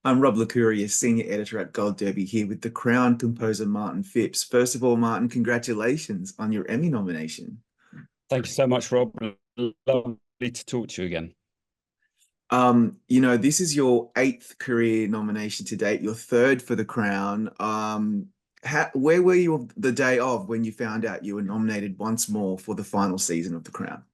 I'm Rob Licuria, Senior Editor at Gold Derby, here with the Crown composer Martin Phipps. First of all, Martin, congratulations on your Emmy nomination. Thank you so much, Rob. Lovely to talk to you again. This is your eighth career nomination to date, your third for the Crown. Where were you the day of when you found out you were nominated once more for the final season of The Crown?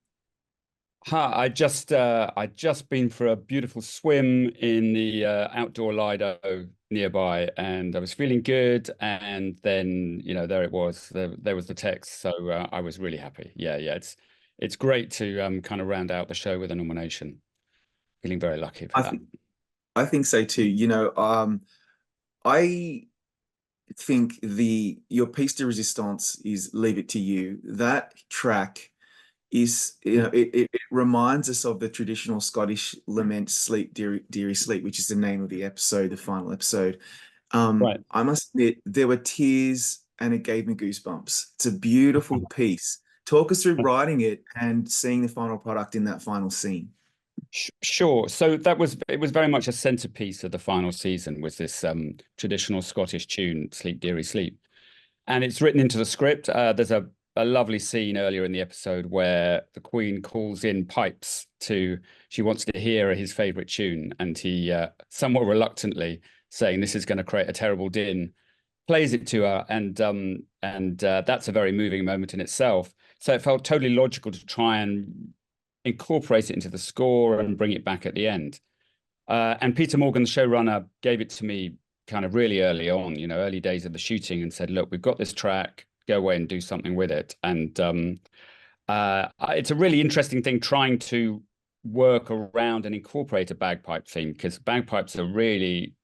I just been for a beautiful swim in the outdoor Lido nearby, and I was feeling good. And then, there it was. There was the text. So I was really happy. Yeah, yeah. It's great to kind of round out the show with a nomination. Feeling very lucky for I that. think I think so too. I think the your piece de resistance is Leave It to You. That track is, it reminds us of the traditional Scottish lament, Sleep, Dearie, Dearie Sleep, which is the name of the episode, the final episode. Right. I must admit, there were tears and it gave me goosebumps. It's a beautiful piece. Talk us through writing it and seeing the final product in that final scene. Sure. So it was very much a centerpiece of the final season, was this traditional Scottish tune, Sleep Dearie Sleep. And it's written into the script. There's a lovely scene earlier in the episode where the Queen calls in Pipes she wants to hear his favorite tune. And he, somewhat reluctantly, saying this is going to create a terrible din, plays it to her. And that's a very moving moment in itself. So it felt totally logical to try and incorporate it into the score and bring it back at the end. And Peter Morgan, the showrunner, gave it to me kind of really early on, early days of the shooting, and said, "Look, we've got this track. Go away and do something with it." And it's a really interesting thing trying to work around and incorporate a bagpipe theme, because bagpipes are really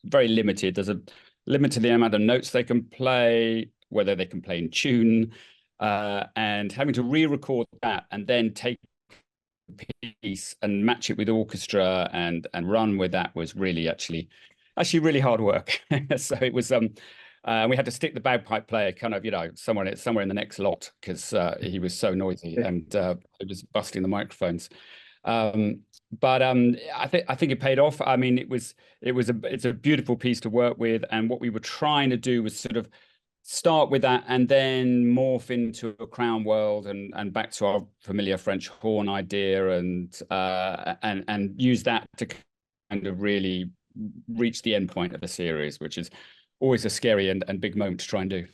very limited. There's a limit to the amount of notes they can play, whether they can play in tune, and having to re-record that and then take piece and match it with orchestra and run with that was really actually really hard work. So it was we had to stick the bagpipe player kind of somewhere in the next lot, because he was so noisy and it was busting the microphones. But I think it paid off. I mean, it's a beautiful piece to work with, and what we were trying to do was sort of start with that and then morph into a Crown world and back to our familiar French horn idea, and use that to kind of really reach the end point of the series, which is always a scary and big moment to try and do.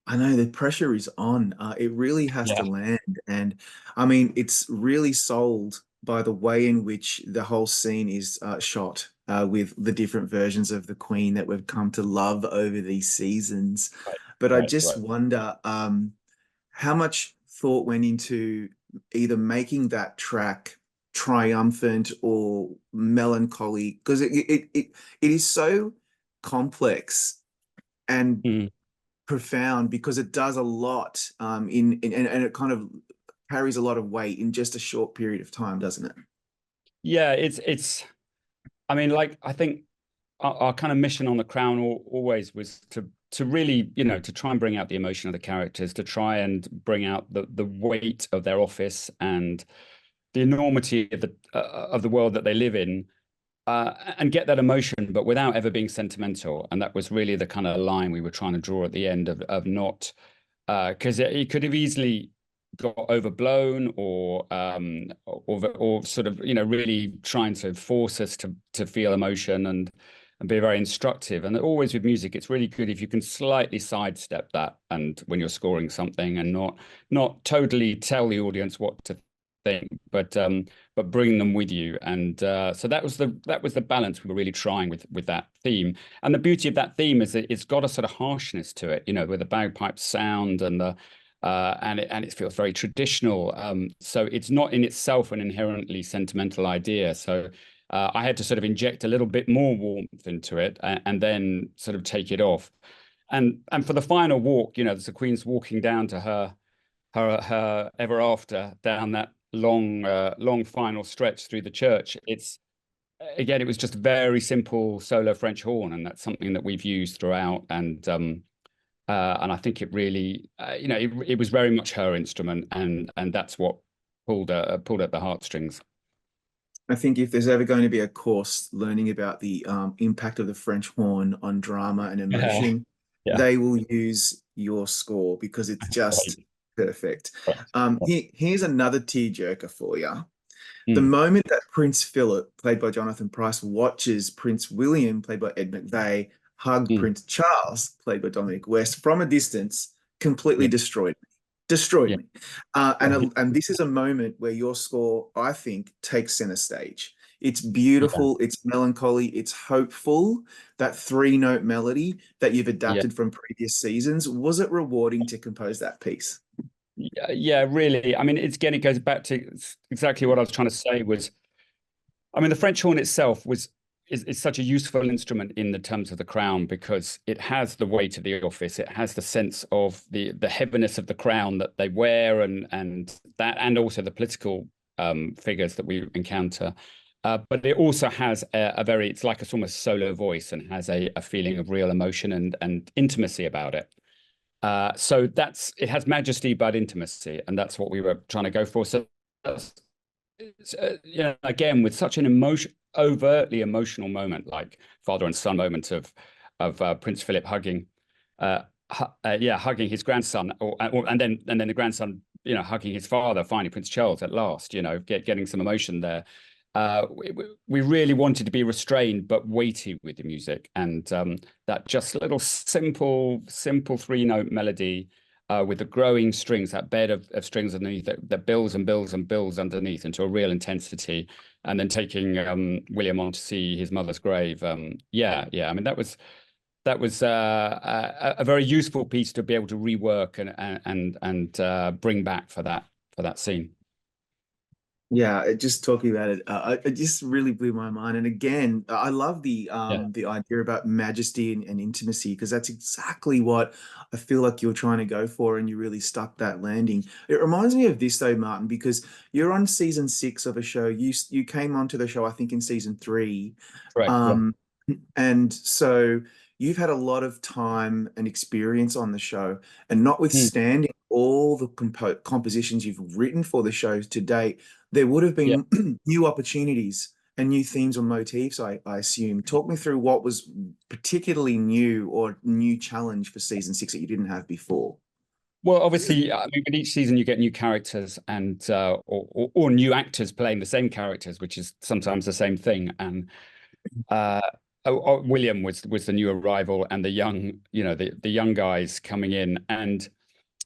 I know the pressure is on. It really has to Yeah. land. And I mean, it's really sold by the way in which the whole scene is shot, with the different versions of the Queen that we've come to love over these seasons. Right, But I right, just right. wonder, how much thought went into either making that track triumphant or melancholy, because it is so complex and Mm. profound, because it does a lot, and it kind of carries a lot of weight in just a short period of time, doesn't it? Yeah, it's I mean, like, I think our kind of mission on the Crown always was to really, to try and bring out the emotion of the characters, to try and bring out the weight of their office and the enormity of the world that they live in, and get that emotion, but without ever being sentimental. And that was really the kind of line we were trying to draw at the end of not, because it could have easily got overblown, or sort of, really trying to force us to feel emotion and be very instructive. And always with music, it's really good if you can slightly sidestep that, and when you're scoring something, and not totally tell the audience what to think, but bring them with you. And so that was the balance we were really trying with that theme. And the beauty of that theme is that it's got a sort of harshness to it, with the bagpipe sound and it feels very traditional. So it's not in itself an inherently sentimental idea. So I had to sort of inject a little bit more warmth into it, and then sort of take it off. And for the final walk, there's the Queen's walking down to her ever after, down that long final stretch through the church. It's Again, it was just very simple solo French horn, and that's something that we've used throughout. And I think it really, it was very much her instrument, and that's what pulled at the heartstrings. I think if there's ever going to be a course learning about the impact of the French horn on drama and Yeah, emotion, yeah, they will use your score because it's just right, perfect. right, right. Here's another tearjerker for you. The Mm, moment that Prince Philip, played by Jonathan Pryce, watches Prince William, played by Ed McVeigh, hug mm, Prince Charles, played by Dominic West, from a distance, completely yeah, destroyed me. Destroyed yeah, me. right, And this is a moment where your score, I think, takes center stage. It's yeah, beautiful, it's melancholy, it's hopeful. That three-note melody that you've yeah. adapted from previous seasons, was it rewarding to compose that piece? Yeah, yeah, really. I mean, it's again, it goes back to exactly what I was trying to say was, I mean, the French horn itself is such a useful instrument in the terms of the crown because it has the weight of the office. It has the sense of the heaviness of the crown that they wear and also the political figures that we encounter. But it also has a very, it's like it's almost solo voice and has a feeling of real emotion and intimacy about it. So it has majesty but intimacy, and that's what we were trying to go for. So that's, again, with such an overtly emotional moment, like father and son moment of Prince Philip hugging, hugging his grandson, and then the grandson, hugging his father. Finally, Prince Charles at last, getting some emotion there. We really wanted to be restrained but weighty with the music, and that just little simple three-note melody with the growing strings, that bed of strings underneath that builds and builds and builds underneath into a real intensity, and then taking William on to see his mother's grave. Yeah. I mean, that was a very useful piece to be able to rework and bring back for that scene. Yeah, just talking about it, it just really blew my mind. And again, I love Yeah, the idea about majesty and intimacy because that's exactly what I feel like you're trying to go for, and you really stuck that landing. It reminds me of this though, Martin, because you're on season 6 of a show. You came onto the show, I think, in season 3, correct. Yeah. um, and so you've had a lot of time and experience on the show, and Hmm. notwithstanding all the compositions you've written for the show to date, there would have Yeah. been new opportunities and new themes or motifs, I assume. Talk me through what was particularly new or new challenge for season 6 that you didn't have before. Well, obviously, I mean, with each season you get new characters and or new actors playing the same characters, which is sometimes the same thing. And uh, William was the new arrival, and the young, the young guys coming in. And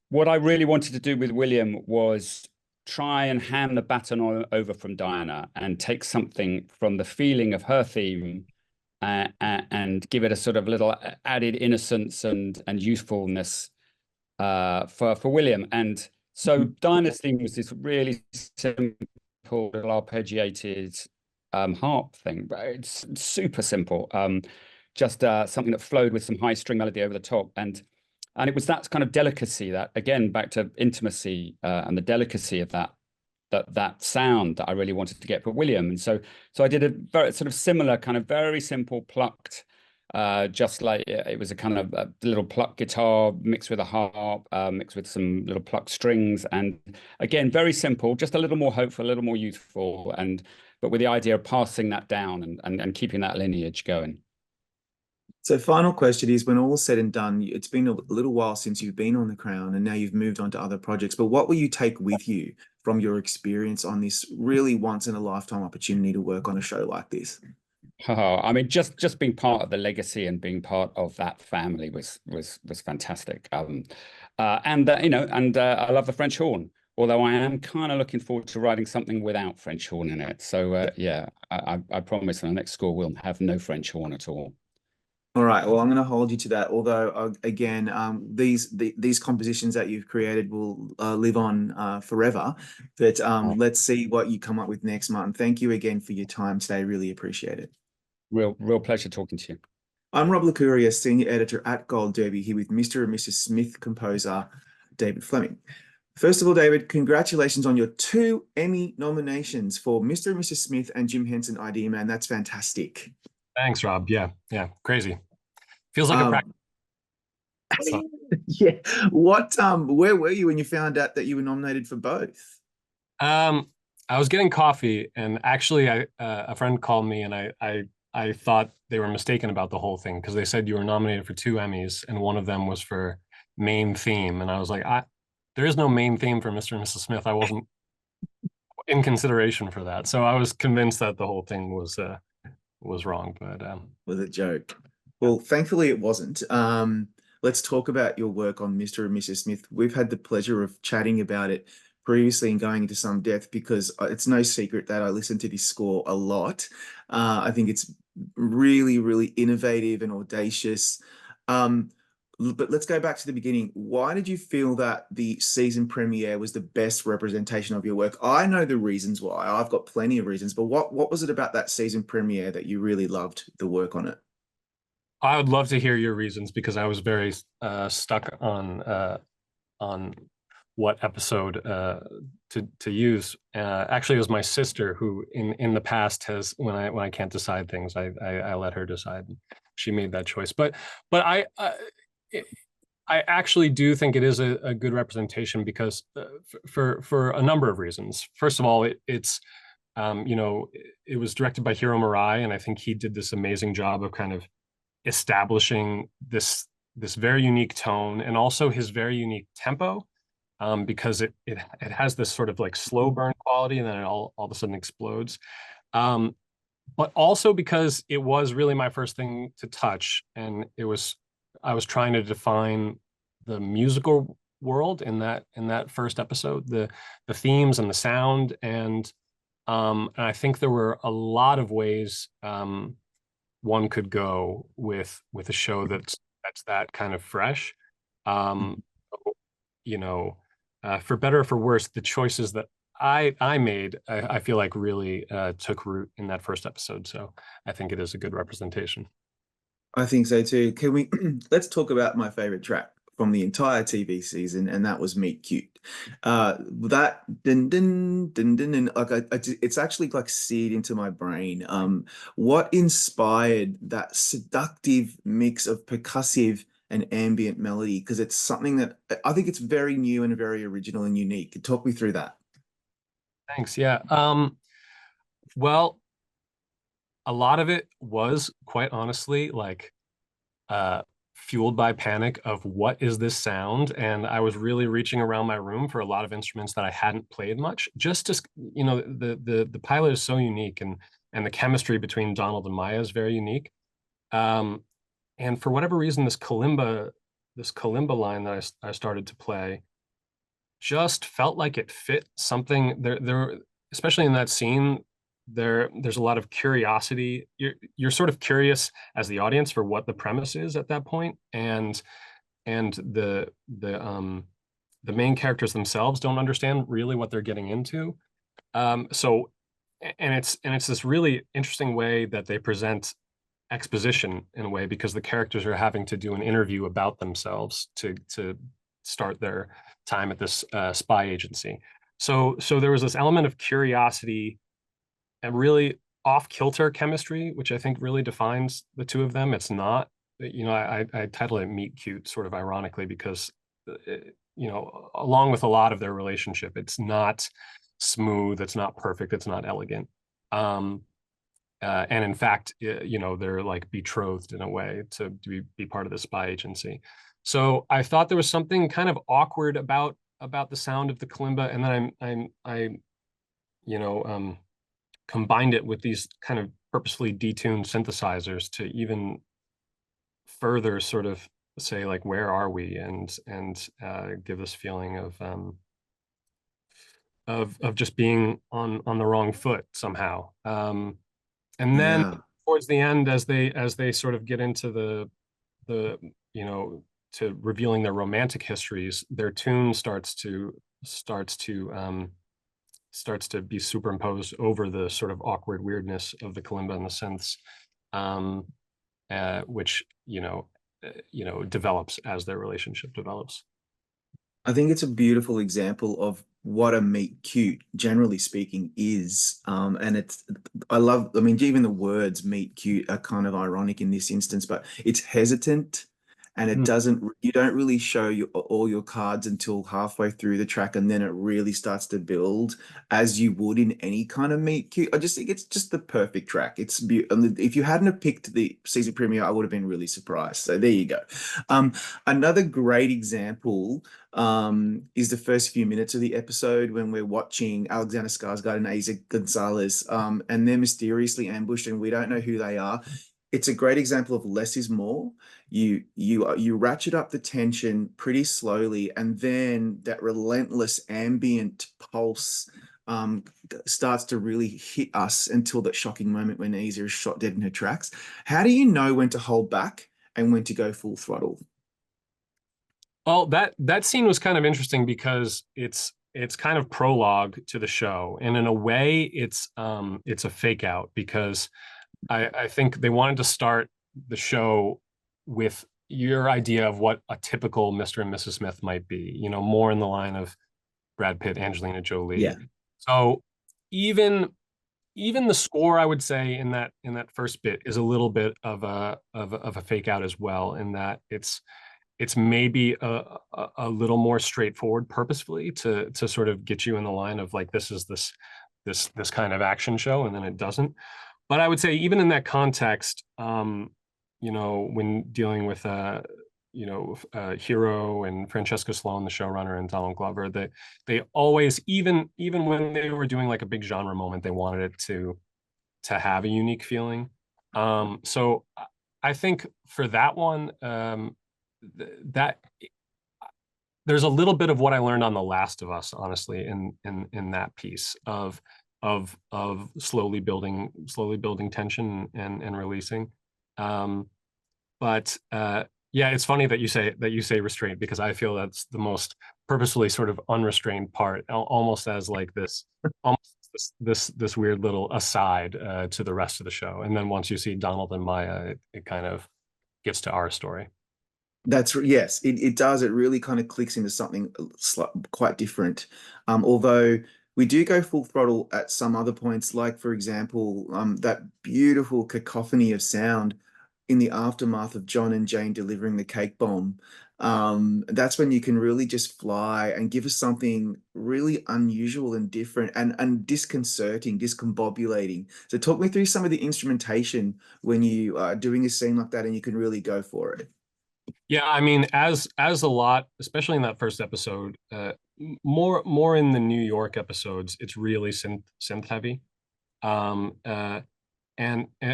what I really wanted to do with William was try and hand the baton over from Diana and take something from the feeling of her theme and give it a sort of little added innocence and youthfulness for William. And so Diana's theme was this really simple, little arpeggiated harp thing, but it's super simple. Just something that flowed with some high string melody over the top. And it was that kind of delicacy, that again back to intimacy and the delicacy of that sound that I really wanted to get for William. And so I did a very sort of similar kind of very simple plucked, just like it was a kind of a little plucked guitar mixed with a harp, mixed with some little plucked strings, and again very simple, just a little more hopeful, a little more youthful, but with the idea of passing that down and keeping that lineage going. So, final question is, when all is said and done, it's been a little while since you've been on The Crown and now you've moved on to other projects. But what will you take with you from your experience on this really once in a lifetime opportunity to work on a show like this? Oh, I mean, just being part of the legacy and being part of that family was fantastic. I love the French horn. Although I am kind of looking forward to writing something without French horn in it. So yeah, I promise in the next score we'll have no French horn at all. All right. Well, I'm going to hold you to that. Although, again, these compositions that you've created will live on forever. But Oh, let's see what you come up with next, Martin. Thank you again for your time today. Really appreciate it. real pleasure talking to you. I'm Rob Licuria, Senior Editor at Gold Derby, here with Mr. and Mrs. Smith composer David Fleming. First of all, David, congratulations on your 2 Emmy nominations for Mr. and Mrs. Smith and Jim Henson Idea Man. That's fantastic. Thanks, Rob. Yeah, crazy. Feels like a practice. Um, yeah. Where were you when you found out that you were nominated for both? Um, I was getting coffee, and actually, a friend called me, and I thought they were mistaken about the whole thing because they said you were nominated for 2 Emmys, and one of them was for main theme, and I was like, there is no main theme for Mr. and Mrs. Smith. I wasn't in consideration for that, so I was convinced that the whole thing was wrong. But Was a joke. Well, thankfully it wasn't. Let's talk about your work on Mr. and Mrs. Smith. We've had the pleasure of chatting about it previously and going into some depth because it's no secret that I listen to this score a lot. I think it's really, really innovative and audacious. But let's go back to the beginning. Why did you feel that the season premiere was the best representation of your work? I know the reasons why. I've got plenty of reasons, but what was it about that season premiere that you really loved the work on it? I would love to hear your reasons because I was very stuck on what episode to use. Actually, it was my sister who, in the past, has when I can't decide things, I let her decide. She made that choice, but I actually do think it is a good representation because for a number of reasons. First of all, it's it was directed by Hiro Murai, and I think he did this amazing job of kind of establishing this very unique tone and also his very unique tempo, because it has this sort of like slow burn quality and then it all of a sudden explodes. But also because it was really my first thing to touch, and I was trying to define the musical world in that first episode, the themes and the sound, and I think there were a lot of ways one could go with a show that's that kind of fresh. Um, you know, for better or for worse, the choices that I made, I feel like really took root in that first episode. So I think it is a good representation. I think so too. Can we let's talk about my favorite track from the entire TV season, and that was Meet Cute. That dun dun dun dun, dun like it's actually like seared into my brain. What inspired that seductive mix of percussive and ambient melody? Because it's something that I think it's very new and very original and unique. Talk me through that. Thanks. Yeah. Well, a lot of it was quite honestly like uh fueled by panic of what is this sound, and I was really reaching around my room for a lot of instruments that I hadn't played much, just to the pilot is so unique, and the chemistry between Donald and Maya is very unique. um and for whatever reason, this kalimba line that I started to play just felt like it fit something there, especially in that scene. There's a lot of curiosity. You're sort of curious as the audience for what the premise is at that point, and the main characters themselves don't understand really what they're getting into. So and it's this really interesting way that they present exposition in a way, because the characters are having to do an interview about themselves to start their time at this spy agency. So there was this element of curiosity and really off-kilter chemistry, which I think really defines the two of them. It's not, I title it Meet Cute sort of ironically because, along with a lot of their relationship, it's not smooth, it's not perfect, it's not elegant. And in fact, they're like betrothed in a way to be part of the spy agency. So I thought there was something kind of awkward about the sound of the kalimba, and then combined it with these kind of purposefully detuned synthesizers to even further sort of say like, where are we, and give this feeling of just being on the wrong foot somehow. And then Yeah. towards the end, as they sort of get into the to revealing their romantic histories, their tune starts to be superimposed over the sort of awkward weirdness of the kalimba and the synths, which develops as their relationship develops. I think it's a beautiful example of what a meet cute, generally speaking, is. I mean, even the words meet cute are kind of ironic in this instance, but it's hesitant and it doesn't, you don't really show all your cards until halfway through the track, and then it really starts to build as you would in any kind of meet cute. I just think it's just the perfect track. It's if you hadn't have picked the season premiere, I would have been really surprised. So there you go. Another great example is the first few minutes of the episode when we're watching Alexander Skarsgård and Eiza Gonzalez, and they're mysteriously ambushed and we don't know who they are. It's a great example of less is more. You ratchet up the tension pretty slowly, and then that relentless ambient pulse starts to really hit us until that shocking moment when Eiza is shot dead in her tracks. How do you know when to hold back and when to go full throttle? Well, that scene was kind of interesting because it's kind of prologue to the show, and in a way, it's a fake out because I think they wanted to start the show with your idea of what a typical Mr. and Mrs. Smith might be, you know, more in the line of Brad Pitt, Angelina Jolie. Yeah. So even the score, I would say, in that first bit is a little bit of a fake out as well, in that it's maybe a little more straightforward purposefully to sort of get you in the line of like, this is this kind of action show, and then it doesn't. But I would say even in that context, you know, when dealing with Hero and Francesca Sloan, the showrunner, and Donald Glover, they always, even when they were doing like a big genre moment, they wanted it to have a unique feeling. So I think for that one, that there's a little bit of what I learned on The Last of Us, honestly, in that piece of slowly building tension and releasing. But yeah, it's funny that you say restraint, because I feel that's the most purposefully sort of unrestrained part, almost as like this weird little aside to the rest of the show. And then once you see Donald and Maya, it kind of gets to our story. Yes, it does. It really kind of clicks into something quite different. Although we do go full throttle at some other points, like for example, that beautiful cacophony of sound in the aftermath of John and Jane delivering the cake bomb. That's when you can really just fly and give us something really unusual and different and disconcerting, discombobulating. So talk me through some of the instrumentation when you are doing a scene like that and you can really go for it. Yeah, I mean, as a lot, especially in that first episode, more in the New York episodes, it's really synth heavy. And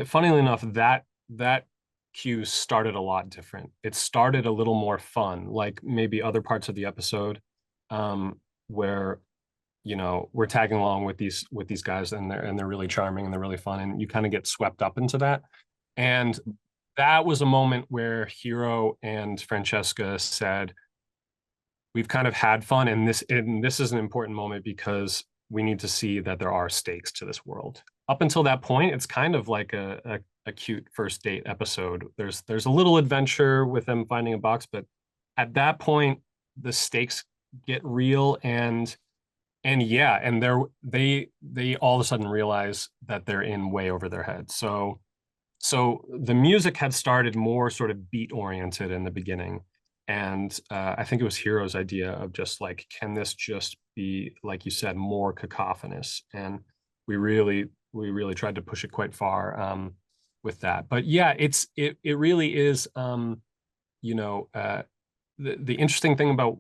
funnily enough, that cue started a lot different. It started a little more fun, like maybe other parts of the episode, where, you know, we're tagging along with these guys, and they're really charming and they're really fun, and you kind of get swept up into that. And that was a moment where Hero and Francesca said, we've kind of had fun, and this is an important moment because we need to see that there are stakes to this world. Up until that point, it's kind of like a cute first date episode. There's a little adventure with them finding a box, but at that point, the stakes get real, and yeah, and they all of a sudden realize that they're in way over their heads. So the music had started more sort of beat oriented in the beginning. And I think it was Hero's idea of just like, can this just be, like you said, more cacophonous? And we really tried to push it quite far with that. But yeah, it really is, you know, the interesting thing about,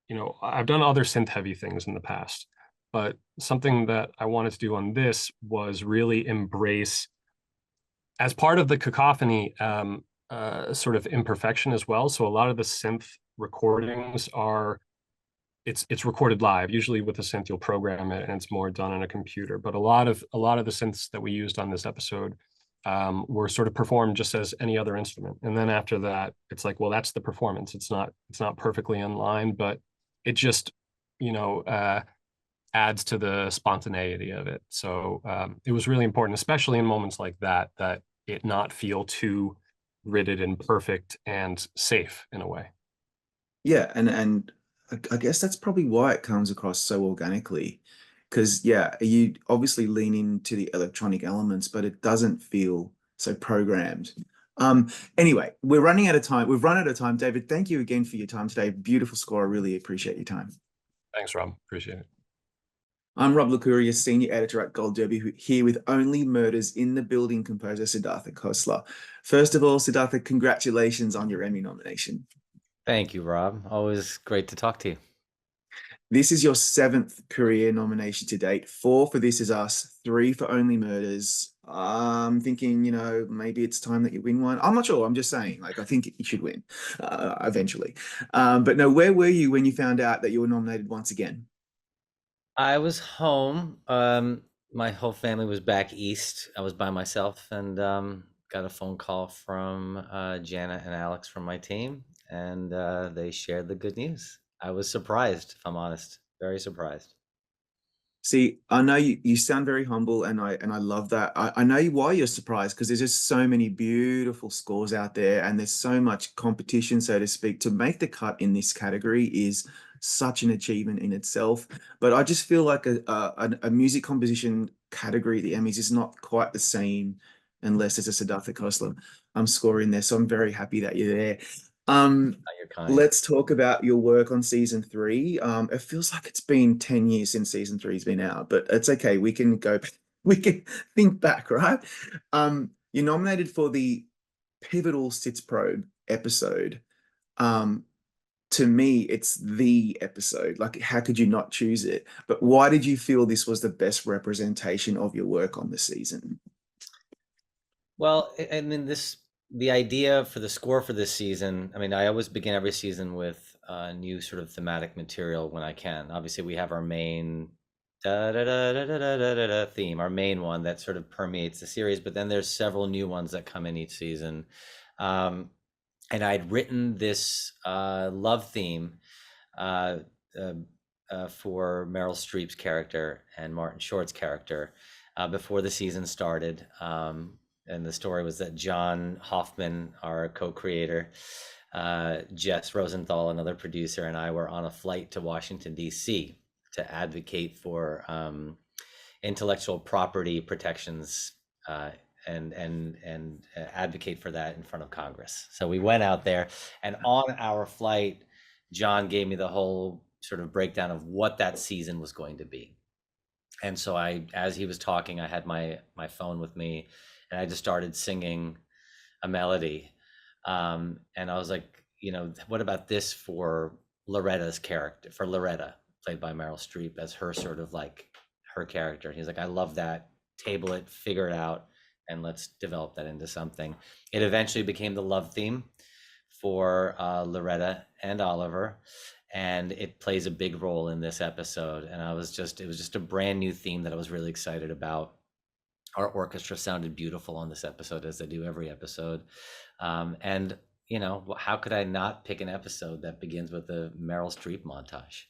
you know, I've done other synth heavy things in the past, but something that I wanted to do on this was really embrace, as part of the cacophony, sort of imperfection as well. So a lot of the synth recordings are, it's recorded live. Usually with a synth, you'll program it and it's more done on a computer. But a lot of the synths that we used on this episode were sort of performed just as any other instrument. And then after that, it's like, well, that's the performance. It's not perfectly in line, but it just, you know, adds to the spontaneity of it. So it was really important, especially in moments like that it not feel too gridded and perfect and safe in a way. Yeah, and I guess that's probably why it comes across so organically, because yeah, you obviously lean into the electronic elements, but it doesn't feel so programmed. Anyway, we're running out of time. We've run out of time. David, thank you again for your time today. Beautiful score. I really appreciate your time. Thanks, Rob. Appreciate it. I'm Rob Licuria, Senior Editor at Gold Derby, here with Only Murders in the Building composer Siddhartha Khosla. First of all, Siddhartha, congratulations on your Emmy nomination. Thank you, Rob. Always great to talk to you. This is your 7th career nomination to date. 4 for This Is Us, 3 for Only Murders. I'm thinking, maybe it's time that you win one. I'm not sure. I'm just saying, I think you should win eventually. But no, where were you when you found out that you were nominated once again? I was home. My whole family was back east. I was by myself and got a phone call from Jana and Alex from my team, and they shared the good news. I was surprised, if I'm honest, very surprised. See, I know you sound very humble, and I love that. I know why you're surprised, because there's just so many beautiful scores out there, and there's so much competition, so to speak. To make the cut in this category is such an achievement in itself. But I just feel like a music composition category at the Emmys is not quite the same unless there's a Siddhartha Khosla score in there. So I'm very happy that you're there. You're kind. Let's talk about your work on season 3. It feels like it's been 10 years since season 3's been out, but it's okay. We can think back, right? You're nominated for the pivotal Sitzprobe episode. To me, it's the episode. How could you not choose it? But why did you feel this was the best representation of your work on the season? Well, I mean, the idea for the score for this season, I mean, I always begin every season with new sort of thematic material when I can. Obviously, we have our main theme, our main one that sort of permeates the series, but then there's several new ones that come in each season. And I'd written this love theme for Meryl Streep's character and Martin Short's character before the season started. And the story was that John Hoffman, our co-creator, Jess Rosenthal, another producer, and I were on a flight to Washington, D.C. to advocate for intellectual property protections and advocate for that in front of Congress. So we went out there, and on our flight, John gave me the whole sort of breakdown of what that season was going to be. And so as he was talking, I had my phone with me, and I just started singing a melody. And I was like, what about this for Loretta's character, for Loretta, played by Meryl Streep, as her sort of her character. And he's like, I love that, table it, figure it out, and let's develop that into something. It eventually became the love theme for Loretta and Oliver, and it plays a big role in this episode. And it was just a brand new theme that I was really excited about. Our orchestra sounded beautiful on this episode, as they do every episode. And how could I not pick an episode that begins with a Meryl Streep montage?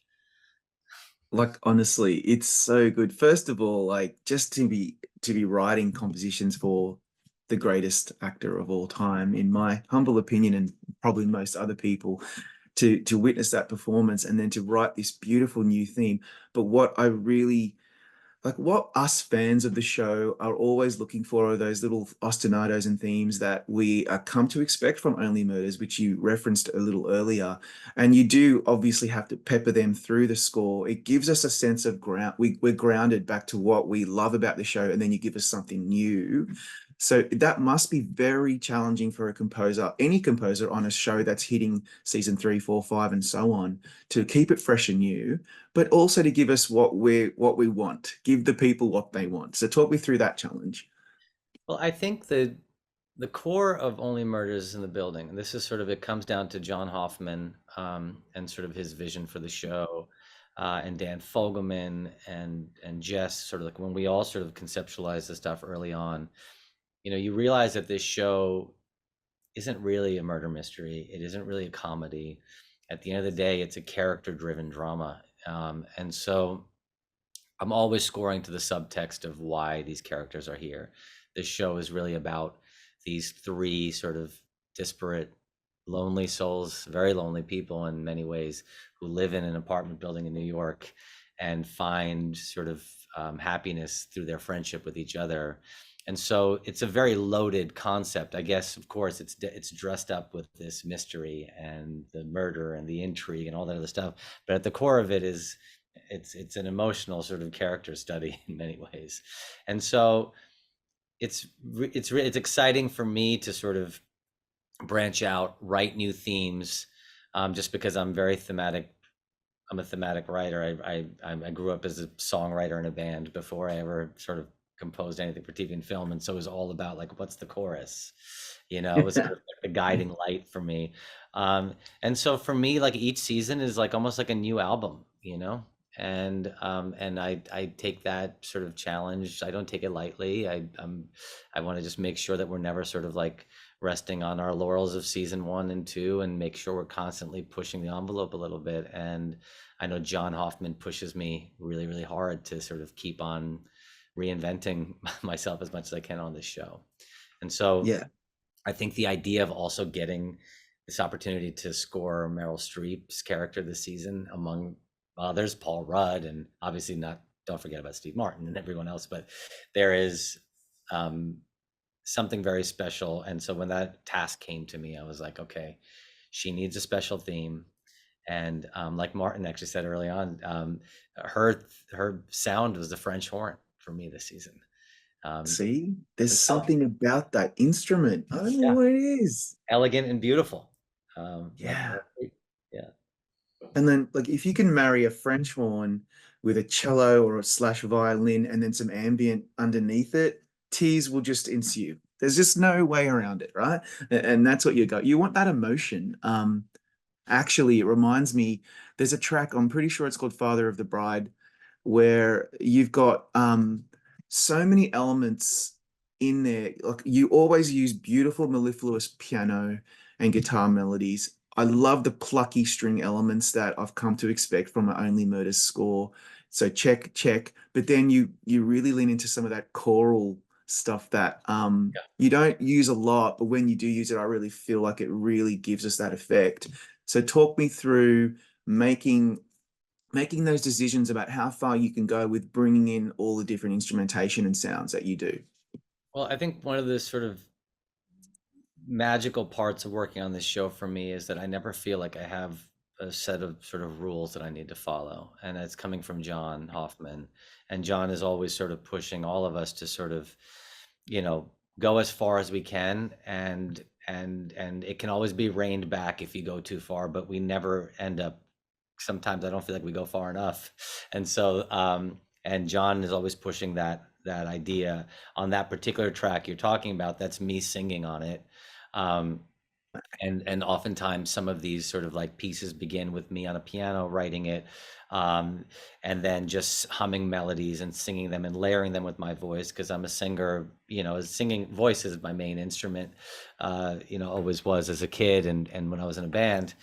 Honestly, it's so good. First of all, just to be writing compositions for the greatest actor of all time, in my humble opinion, and probably most other people, to witness that performance and then to write this beautiful new theme. But what I really what us fans of the show are always looking for are those little ostinatos and themes that we come to expect from Only Murders, which you referenced a little earlier. And you do obviously have to pepper them through the score. It gives us a sense of ground. We're grounded back to what we love about the show, and then you give us something new. So that must be very challenging for a composer, any composer on a show that's hitting season 3, 4, 5, and so on, to keep it fresh and new, but also to give us what we want, give the people what they want. So talk me through that challenge. Well, I think the core of Only Murders in the Building, and this is sort of, it comes down to John Hoffman and sort of his vision for the show, and Dan Fogelman and Jess, sort of when we all sort of conceptualized this stuff early on. You realize that this show isn't really a murder mystery. It isn't really a comedy. At the end of the day, it's a character-driven drama. And so I'm always scoring to the subtext of why these characters are here. This show is really about these 3 sort of disparate, lonely souls, very lonely people in many ways, who live in an apartment building in New York and find sort of happiness through their friendship with each other. And so it's a very loaded concept. I guess, of course, it's dressed up with this mystery and the murder and the intrigue and all that other stuff. But at the core of it is it's an emotional sort of character study in many ways. And so it's exciting for me to sort of branch out, write new themes, just because I'm very thematic. I'm a thematic writer. I grew up as a songwriter in a band before I ever sort of composed anything for TV and film, and so it was all about like, what's the chorus? You know, it was sort of like the guiding light for me. And so for me, like each season is like almost like a new album, you know. And I take that sort of challenge. I don't take it lightly. I want to just make sure that we're never sort of like resting on our laurels of season 1 and 2, and make sure we're constantly pushing the envelope a little bit. And I know John Hoffman pushes me really, really hard to sort of keep on reinventing myself as much as I can on this show. And so Yeah. I think the idea of also getting this opportunity to score Meryl Streep's character this season among others, Paul Rudd, and obviously don't forget about Steve Martin and everyone else, but there is something very special. And so when that task came to me, I was like, okay, she needs a special theme. And like Martin actually said early on, her sound was the French horn for me this season. See, there's something about that instrument. I don't know what it is. Elegant and beautiful. Yeah. Yeah. And then, like, if you can marry a French horn with a cello or a slash violin and then some ambient underneath it, tears will just ensue. There's just no way around it, right? And that's what you got. You want that emotion. Actually, it reminds me, there's a track, I'm pretty sure it's called Father of the Bride, where you've got so many elements in there. Like, you always use beautiful mellifluous piano and guitar melodies. I love the plucky string elements that I've come to expect from an Only Murders score. So check. But then you really lean into some of that choral stuff that you don't use a lot, but when you do use it, I really feel like it really gives us that effect. So talk me through making those decisions about how far you can go with bringing in all the different instrumentation and sounds that you do. Well, I think one of the sort of magical parts of working on this show for me is that I never feel like I have a set of sort of rules that I need to follow. And it's coming from John Hoffman. And John is always sort of pushing all of us to sort of, you know, go as far as we can. And it can always be reined back if you go too far, but we never end up, sometimes I don't feel like we go far enough. And so, and John is always pushing that idea. On that particular track you're talking about, that's me singing on it. And oftentimes some of these sort of like pieces begin with me on a piano writing it, and then just humming melodies and singing them and layering them with my voice, because I'm a singer. You know, singing voice is my main instrument. You know, always was as a kid and when I was in a band,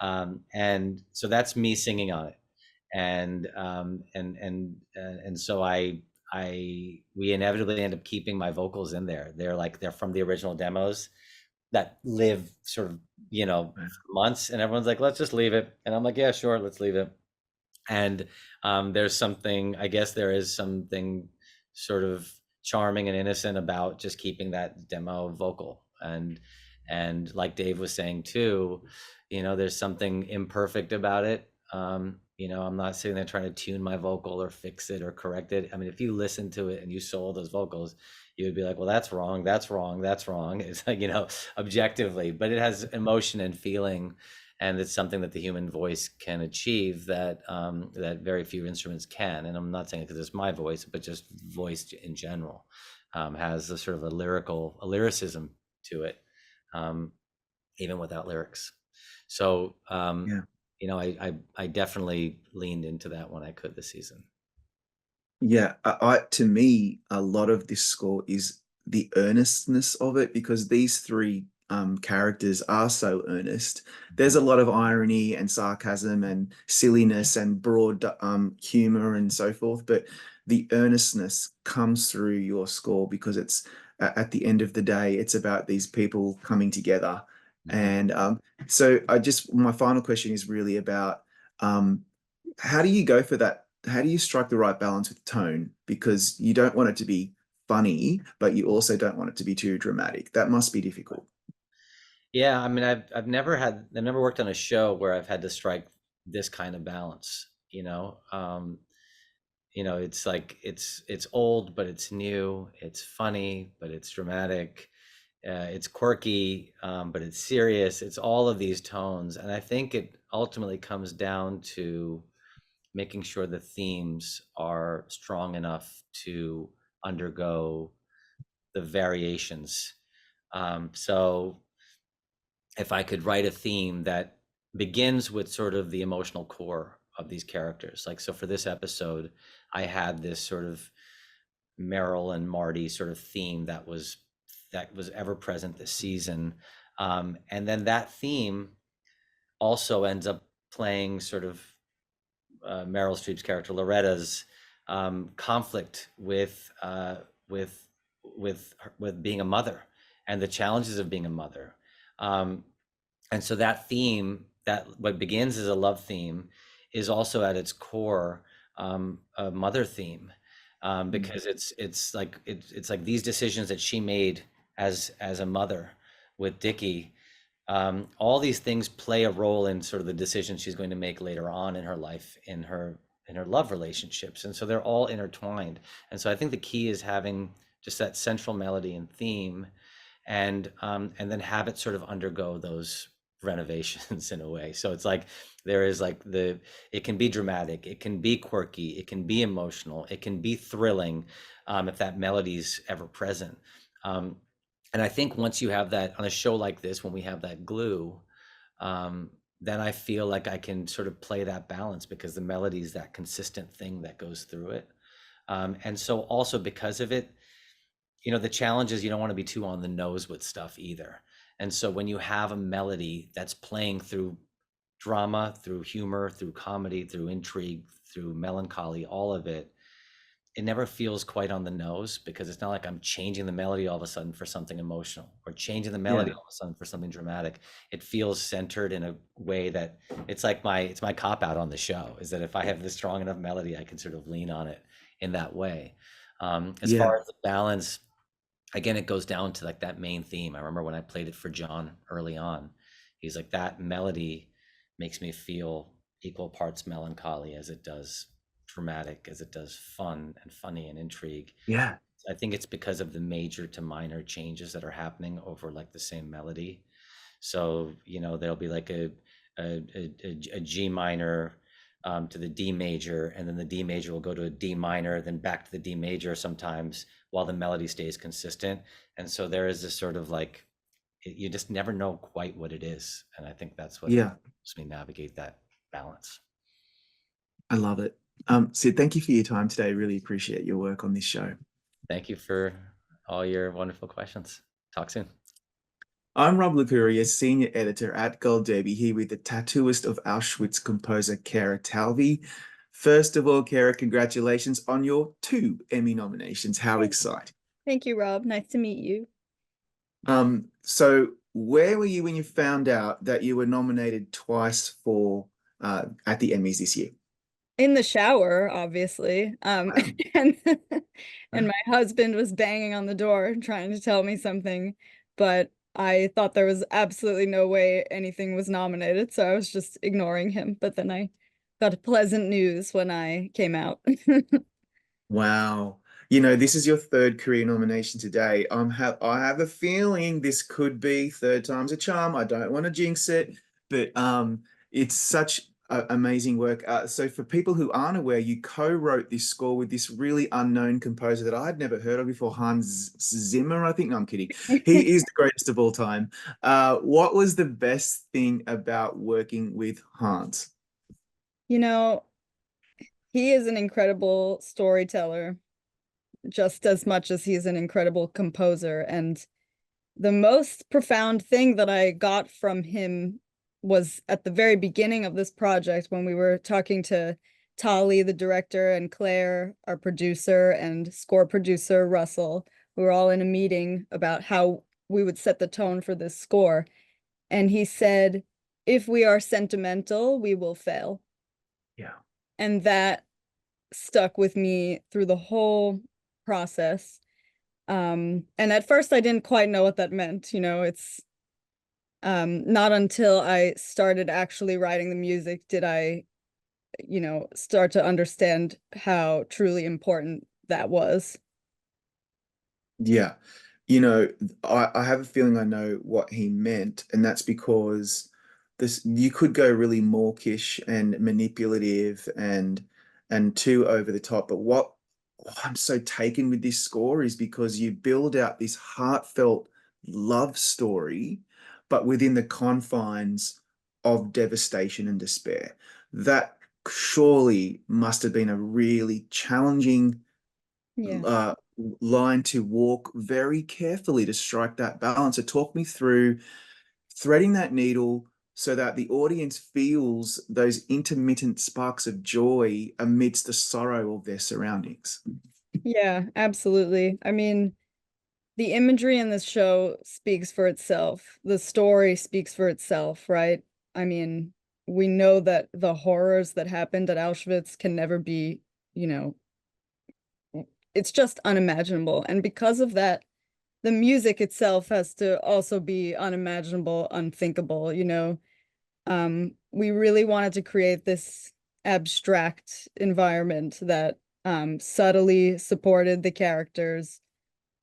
and so that's me singing on it, and so we inevitably end up keeping my vocals in there. They're from the original demos that live sort of, you know, months, and everyone's like, let's just leave it. And I'm like, yeah, sure, let's leave it. And there is something sort of charming and innocent about just keeping that demo vocal. And like Dave was saying too, you know, there's something imperfect about it. You know, I'm not sitting there trying to tune my vocal or fix it or correct it. I mean, if you listen to it and you saw those vocals, you would be like, well, that's wrong. It's like, you know, objectively, but it has emotion and feeling, and it's something that the human voice can achieve that that very few instruments can. And I'm not saying it because it's my voice, but just voice in general has a sort of a lyricism to it, even without lyrics. So, you know, I definitely leaned into that when I could this season. Yeah, to me, a lot of this score is the earnestness of it, because these three characters are so earnest. There's a lot of irony and sarcasm and silliness and broad humor and so forth, but the earnestness comes through your score because it's at the end of the day, it's about these people coming together. And so my final question is really about how do you go for that? How do you strike the right balance with tone? Because you don't want it to be funny, but you also don't want it to be too dramatic. That must be difficult. Yeah, I mean, I've never worked on a show where I've had to strike this kind of balance, you know. It's like it's old, but it's new. It's funny, but it's dramatic. It's quirky, but it's serious. It's all of these tones, and I think it ultimately comes down to making sure the themes are strong enough to undergo the variations. So if I could write a theme that begins with sort of the emotional core of these characters, like, so for this episode, I had this sort of Meryl and Marty sort of theme that was ever present this season. And then that theme also ends up playing sort of Meryl Streep's character Loretta's conflict with being a mother and the challenges of being a mother. And so that theme, that what begins as a love theme, is also at its core a mother theme, because it's like these decisions that she made as a mother with Dickie. All these things play a role in sort of the decisions she's going to make later on in her life, in her love relationships, and so they're all intertwined. And so I think the key is having just that central melody and theme, and then have it sort of undergo those renovations in a way. So it's like there is like it can be dramatic, it can be quirky, it can be emotional, it can be thrilling, if that melody's ever present. And I think once you have that on a show like this, when we have that glue, then I feel like I can sort of play that balance, because the melody is that consistent thing that goes through it. And so also because of it, the challenge is you don't want to be too on the nose with stuff either. And so when you have a melody that's playing through drama, through humor, through comedy, through intrigue, through melancholy, all of it, it never feels quite on the nose, because it's not like I'm changing the melody all of a sudden for something emotional, or changing the melody all of a sudden for something dramatic. It feels centered in a way that it's like it's my cop out on the show, is that if I have this strong enough melody, I can sort of lean on it in that way. As far as the balance, again, it goes down to like that main theme. I remember when I played it for John early on, he's like, that melody makes me feel equal parts melancholy as it does dramatic, as it does fun and funny and intrigue. Yeah. I think it's because of the major to minor changes that are happening over like the same melody. So, there'll be like a G minor to the D major, and then the D major will go to a D minor, then back to the D major sometimes, while the melody stays consistent. And so there is this sort of like, you just never know quite what it is. And I think that's what helps me navigate that balance. I love it. Sid, thank you for your time today. Really appreciate your work on this show. Thank you for all your wonderful questions. Talk soon. I'm Rob Licuria, Senior Editor at Gold Derby, here with the Tattooist of Auschwitz composer Kara Talve. First of all, Kara, congratulations on your 2 Emmy nominations. How exciting. Thank you, Rob. Nice to meet you. So where were you when you found out that you were nominated twice for at the Emmys this year? In the shower, obviously. Wow. and my husband was banging on the door trying to tell me something, but I thought there was absolutely no way anything was nominated, so I was just ignoring him. But then I got pleasant news when I came out. Wow. This is your 3rd career nomination today. I have a feeling this could be 3rd time's a charm. I don't want to jinx it, but it's such amazing work. So for people who aren't aware, you co-wrote this score with this really unknown composer that I'd never heard of before, Hans Zimmer, I think. No, I'm kidding. He is the greatest of all time. What was the best thing about working with Hans? He is an incredible storyteller, just as much as he's an incredible composer. And the most profound thing that I got from him was at the very beginning of this project, when we were talking to Tali, the director, and Claire, our producer, and score producer, Russell. We were all in a meeting about how we would set the tone for this score. And he said, if we are sentimental, we will fail. Yeah. And that stuck with me through the whole process. And at first I didn't quite know what that meant. It's not until I started actually writing the music did I, start to understand how truly important that was. Yeah. I have a feeling I know what he meant, and that's because you could go really mawkish and manipulative and too over the top. But what I'm so taken with this score is because you build out this heartfelt love story, but within the confines of devastation and despair. That surely must have been a really challenging Yeah. line to walk very carefully to strike that balance. So talk me through threading that needle so that the audience feels those intermittent sparks of joy amidst the sorrow of their surroundings. Yeah, absolutely. I mean, the imagery in this show speaks for itself. The story speaks for itself, right? I mean, we know that the horrors that happened at Auschwitz can never be, you know, it's just unimaginable. And because of that, the music itself has to also be unimaginable, unthinkable, we really wanted to create this abstract environment that subtly supported the characters,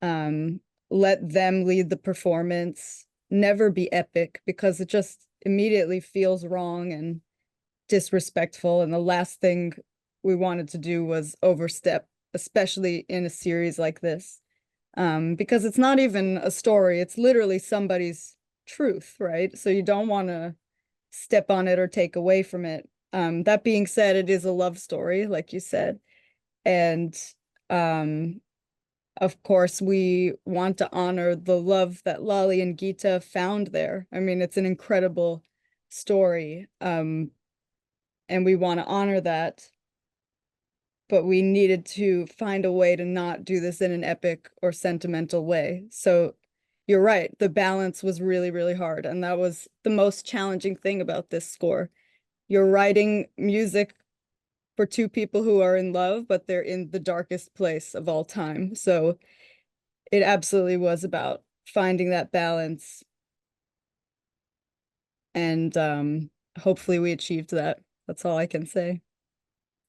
um, let them lead the performance, never be epic because it just immediately feels wrong and disrespectful. And the last thing we wanted to do was overstep, especially in a series like this, because it's not even a story, it's literally somebody's truth, right? So you don't want to step on it or take away from it. That being said, it is a love story, like you said. And of course, we want to honor the love that Lali and Gita found there. I mean, it's an incredible story. And we want to honor that. But we needed to find a way to not do this in an epic or sentimental way. So you're right, the balance was really, really hard. And that was the most challenging thing about this score. You're writing music for two people who are in love, but they're in the darkest place of all time. So it absolutely was about finding that balance. And hopefully we achieved that. That's all I can say.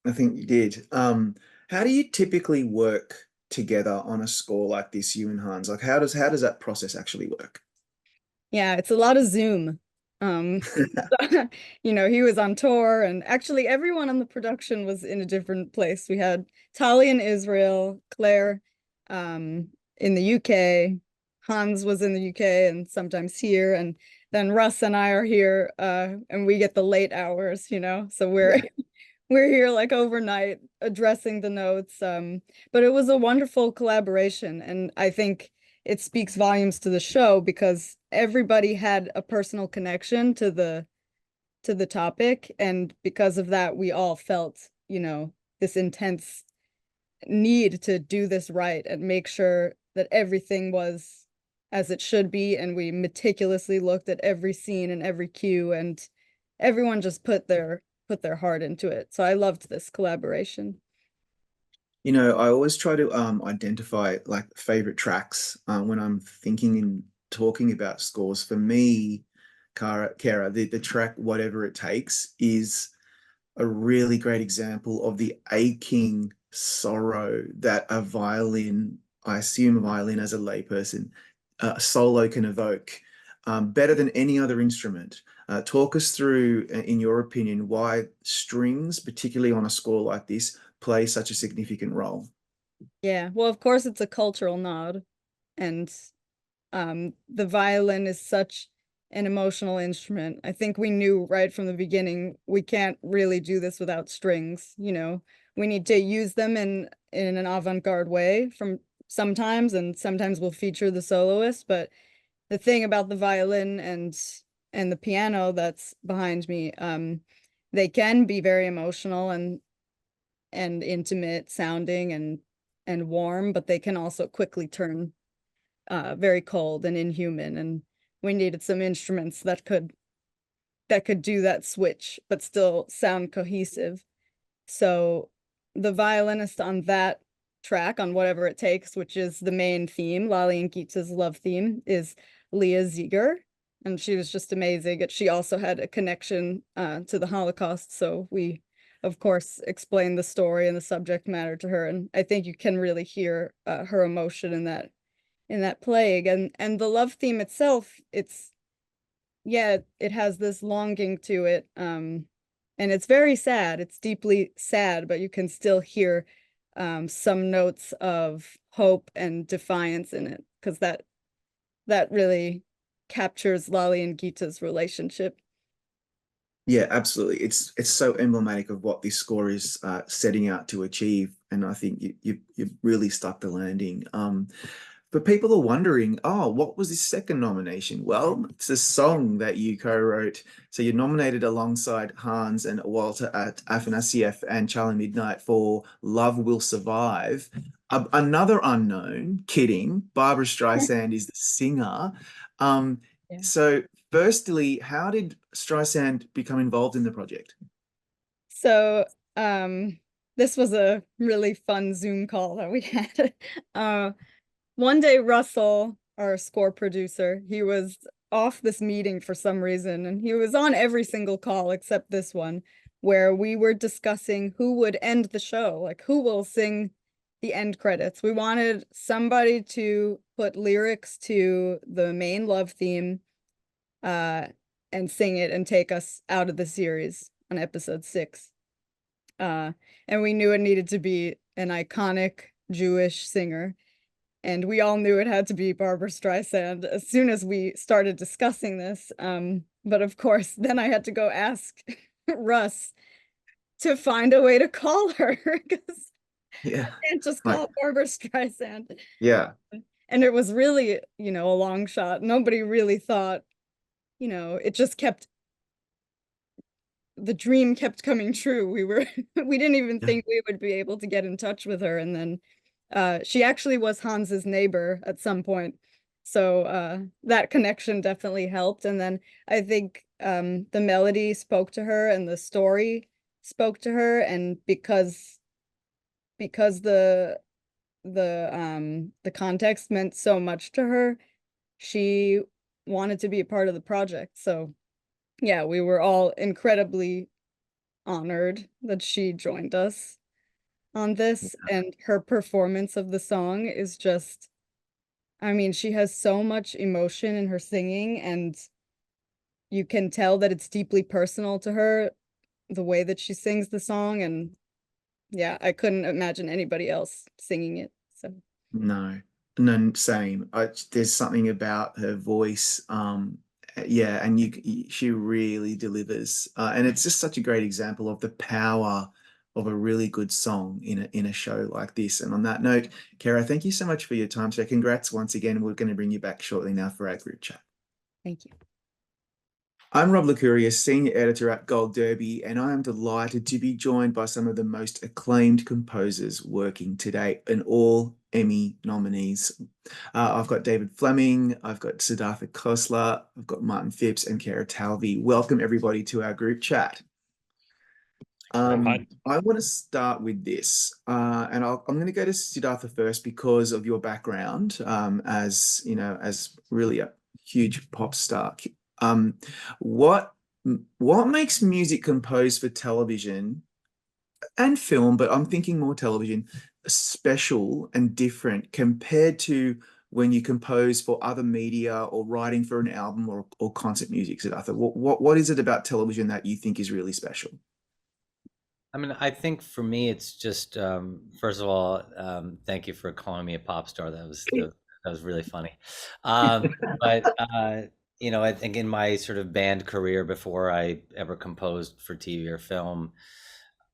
I think you did. How do you typically work together on a score like this, you and Hans? Like how does that process actually work? Yeah, it's a lot of Zoom. He was on tour, and actually everyone on the production was in a different place. We had Tali in Israel, Claire in the UK, Hans was in the UK and sometimes here, and then Russ and I are here, and we get the late hours, so we're Yeah. we're here like overnight addressing the notes. But it was a wonderful collaboration, and I think it speaks volumes to the show because everybody had a personal connection to the topic, and because of that we all felt, this intense need to do this right and make sure that everything was as it should be, and we meticulously looked at every scene and every cue, and everyone just put their heart into it. So I loved this collaboration. I always try to identify like favorite tracks when I'm thinking and talking about scores. For me, Kara, the track Whatever It Takes is a really great example of the aching sorrow that I assume a violin as a layperson, a solo can evoke better than any other instrument. Talk us through, in your opinion, why strings, particularly on a score like this, play such a significant role. Yeah, well, of course it's a cultural nod, and the violin is such an emotional instrument. I think we knew right from the beginning we can't really do this without strings. We need to use them in an avant-garde way from sometimes, and sometimes we'll feature the soloist. But the thing about the violin and the piano that's behind me, they can be very emotional and intimate sounding and warm, but they can also quickly turn very cold and inhuman. And we needed some instruments that could do that switch, but still sound cohesive. So the violinist on that track on Whatever It Takes, which is the main theme. Lali and Geeta's love theme is Leah Ziegler, and she was just amazing. She also had a connection to the Holocaust, so we, of course, explained the story and the subject matter to her, and I think you can really hear her emotion in that play. And the love theme itself, it has this longing to it, and it's very sad. It's deeply sad, but you can still hear some notes of hope and defiance in it, because that really captures Lali and Geeta's relationship. Yeah, absolutely. It's so emblematic of what this score is setting out to achieve, and I think you really stuck the landing. But people are wondering, oh, what was his second nomination? Well, it's a song that you co-wrote. So you're nominated alongside Hans and Walter at Afanasieff and Charlie Midnight for Love Will Survive. Another unknown, kidding, Barbara Streisand is the singer. Yeah. So firstly, how did Streisand become involved in the project? So this was a really fun Zoom call that we had. One day, Russell, our score producer, he was off this meeting for some reason, and he was on every single call except this one, where we were discussing who would end the show, like who will sing the end credits. We wanted somebody to put lyrics to the main love theme and sing it and take us out of the series on episode 6. And we knew it needed to be an iconic Jewish singer. And we all knew it had to be Barbara Streisand as soon as we started discussing this. But of course, then I had to go ask Russ to find a way to call her, because Yeah. I can't just call Barbara Streisand. Yeah. And it was really, a long shot. Nobody really thought, it just the dream kept coming true. We didn't even think we would be able to get in touch with her. And then she actually was Hans's neighbor at some point. So that connection definitely helped. And then I think the melody spoke to her and the story spoke to her. And because the context meant so much to her, she wanted to be a part of the project. So yeah, we were all incredibly honored that she joined us on this, and her performance of the song is just, she has so much emotion in her singing, and you can tell that it's deeply personal to her, the way that she sings the song. And yeah, I couldn't imagine anybody else singing it. So No, same. There's something about her voice. Yeah, and she really delivers. And it's just such a great example of the power of a really good song in a show like this. And on that note, Kara, thank you so much for your time. So congrats once again. We're going to bring you back shortly now for our group chat. thank you. I'm Rob Licuria, Senior Editor at Gold Derby, and I am delighted to be joined by some of the most acclaimed composers working today, and all Emmy nominees. I've got David Fleming, I've got Siddhartha Khosla, I've got Martin Phipps and Kara Talve. Welcome everybody to our group chat. I want to start with this, and I'm going to go to Siddhartha first because of your background as really a huge pop star. What makes music composed for television and film, but I'm thinking more television, special and different compared to when you compose for other media or writing for an album or concert music? Siddhartha, what is it about television that you think is really special? I think for me, it's just first of all, thank you for calling me a pop star. That was really funny. But I think in my sort of band career before I ever composed for TV or film,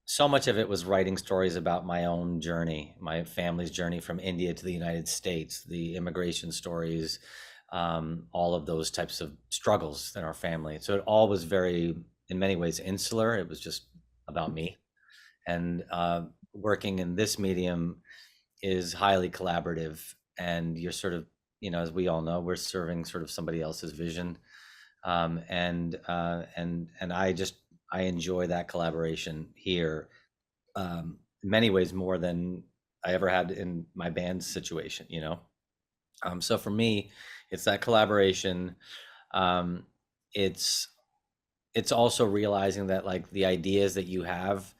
so much of it was writing stories about my own journey, my family's journey from India to the United States, the immigration stories, all of those types of struggles in our family. So it all was very, in many ways, insular. It was just about me. And working in this medium is highly collaborative, and you're sort of, as we all know, we're serving sort of somebody else's vision, and I enjoy that collaboration here, in many ways more than I ever had in my band's situation, you know? So for me, it's that collaboration. Um, it's also realizing that like the ideas that you have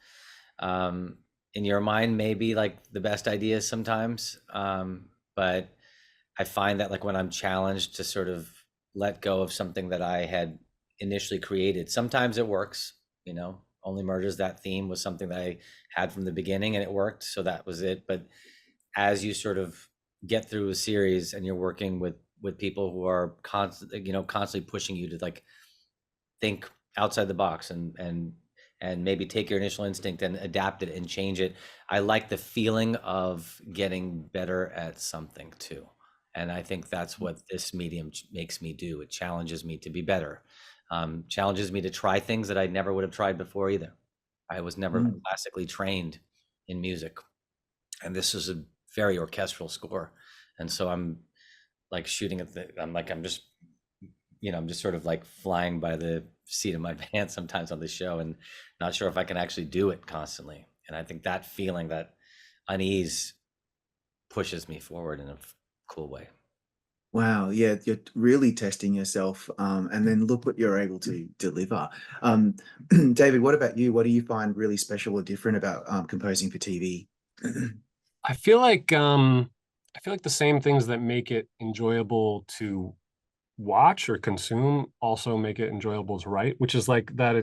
um, in your mind may be like the best ideas sometimes, but I find that like when I'm challenged to sort of let go of something that I had initially created, sometimes it works. You know, Only Murders, that theme was something that I had from the beginning and it worked, so that was it. But as you sort of get through a series and you're working with people who are constantly pushing you to like think outside the box and maybe take your initial instinct and adapt it and change it. I like the feeling of getting better at something too. And I think that's what this medium makes me do. It challenges me to be better, challenges me to try things that I never would have tried before either. I was never classically trained in music, and this is a very orchestral score. And so I'm like shooting at I'm just I'm just sort of like flying by the seat of my pants sometimes on the show and not sure if I can actually do it constantly. And I think that feeling, that unease, pushes me forward in a cool way. Wow, yeah, you're really testing yourself, and then look what you're able to deliver. David, what about you? What do you find really special or different about composing for TV? I feel like the same things that make it enjoyable to watch or consume also make it enjoyable to write, which is like that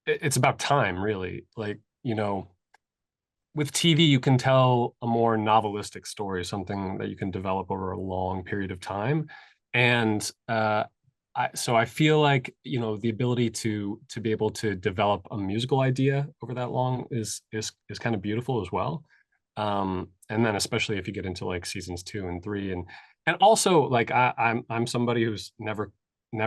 it's about time, really. Like, with TV, you can tell a more novelistic story, something that you can develop over a long period of time. And so I feel like, the ability to be able to develop a musical idea over that long is kind of beautiful as well. And then especially if you get into like seasons 2 and 3, and also like I'm somebody who's never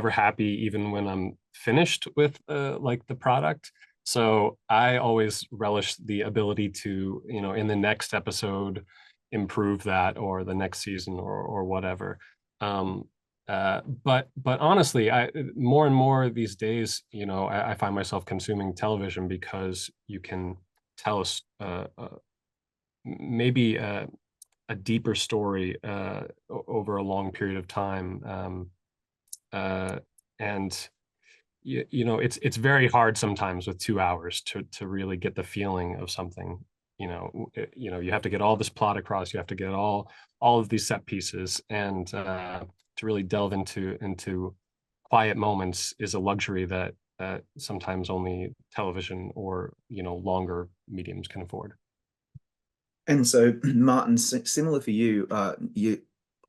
happy even when I'm finished with like the product. So I always relish the ability to, in the next episode, improve that, or the next season, or whatever. But honestly, I more and more these days, I find myself consuming television because you can tell us maybe a deeper story over a long period of time, and it's very hard sometimes with 2 hours to really get the feeling of something. You have to get all this plot across, you have to get all of these set pieces, and to really delve into quiet moments is a luxury that sometimes only television or longer mediums can afford. And so, Martin, similar for you,